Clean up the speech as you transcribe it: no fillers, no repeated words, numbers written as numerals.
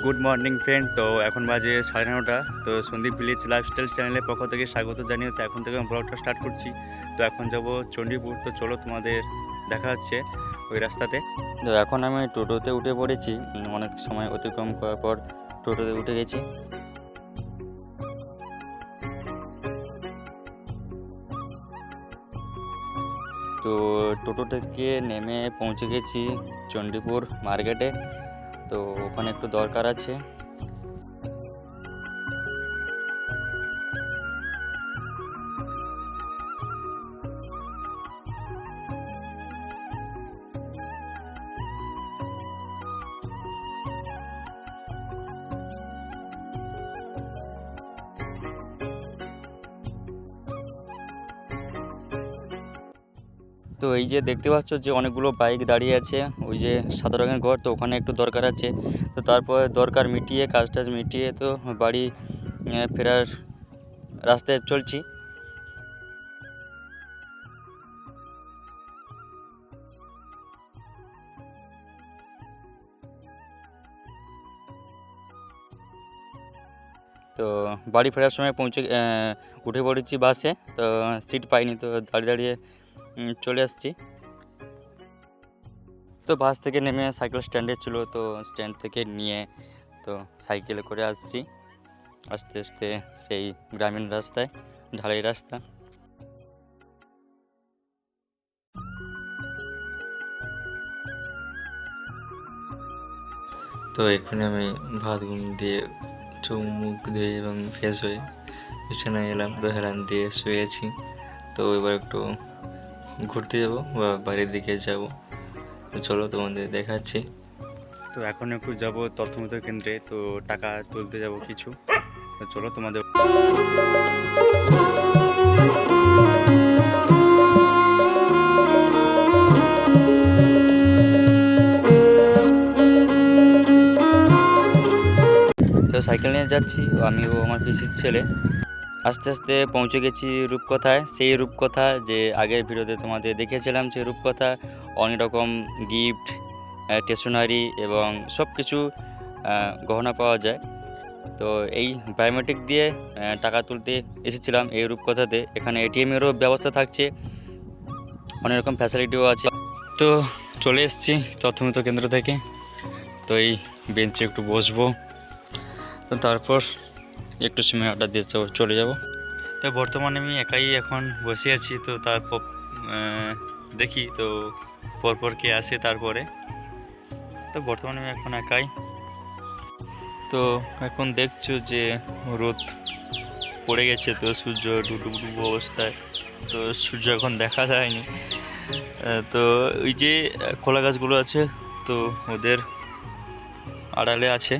Good morning friend. তো এখন বাজে 9:30। তো সন্দীপ ভিলেজ লাইফস্টাইল চ্যানেলের পক্ষ থেকে স্বাগত জানিয়ে তো এখন থেকে আমি ব্লগটা স্টার্ট করছি। তো এখন যাব চণ্ডীপুর। তো চলো তোমাদের দেখা হচ্ছে ওই রাস্তাতে। তো এখন আমি টোটোতে উঠে পড়েছি। অনেক সময় অতিক্রম করার পর টোটোতে উঠে গেছি। তো টোটো থেকে নেমে পৌঁছে গেছি চণ্ডীপুর মার্কেটে। তো ওখানে একটু দরকার আছে। তো এই যে দেখতে পাচ্ছ যে অনেকগুলো বাইক দাঁড়িয়ে আছে, ওই যে সাদা রঙের ঘর, তো ওখানে একটু দরকার আছে। তো তারপরে দরকার মিটিয়ে, কাজ টাজ মিটিয়ে তো বাড়ি ফেরার রাস্তায় চলছি। তো বাড়ি ফেরার সময় উঠে পড়েছি বাসে। তো সিট পাইনি, তো দাঁড়িয়ে দাঁড়িয়ে চলে আসছি। তো বাস থেকে নেমে সাইকেল স্ট্যান্ডে ছিল, তো স্ট্যান্ড থেকে নিয়ে তো সাইকেলে করে আসছি আস্তে আস্তে সেই গ্রামীণ রাস্তায়, ঢালাই রাস্তা। তো এক্ষুনি আমি ভাত ঘুম দিয়ে চোখ মুখ ধুয়ে এবং ফ্রেশ হয়ে বিছানায় এলাম, তো হেলান দিয়ে শুয়েছি। তো এবার একটু ঘুরতে যাব বা বাড়ির দিকে যাব। তো চলো তোমাদের দেখাচ্ছি। তো এখন একটু যাব তথ্যমূলক কেন্দ্রে, তো টাকা তুলতে যাব কিছু। তো চলো তোমাদের। তো সাইকেল নিয়ে যাচ্ছি, আমি ও আমার পিসির ছেলে। আস্তে আস্তে পৌঁছে গেছি রূপকথায়। সেই রূপকথা যে আগের ভিডিওতে তোমাদের দেখিয়েছিলাম, সেই রূপকথা অনেক রকম গিফট, স্টেশনারি এবং সব কিছু গহনা পাওয়া যায়। তো এই বায়োমেট্রিক দিয়ে টাকা তুলতে এসেছিলাম এই রূপকথাতে। এখানে এটিএমেরও ব্যবস্থা থাকছে, অনেক রকম ফ্যাসিলিটিও আছে। তো চলে এসেছি তথ্যমূলক কেন্দ্র থেকে। তো এই বেঞ্চে একটু বসবো, তো তারপর একটু সময় আড্ডা দিয়ে চলে যাব। তো বর্তমানে আমি একাই এখন বসে আছি। তো তারপর দেখি তো পরপর কে আসে তারপরে। তো বর্তমানে আমি এখন একাই। তো এখন দেখছো যে রোদ পড়ে গেছে, তো সূর্য ডুবু ডুবু অবস্থায়। তো সূর্য এখন দেখা যায়নি। তো ওই যে কলা গাছগুলো আছে, তো ওদের আড়ালে আছে।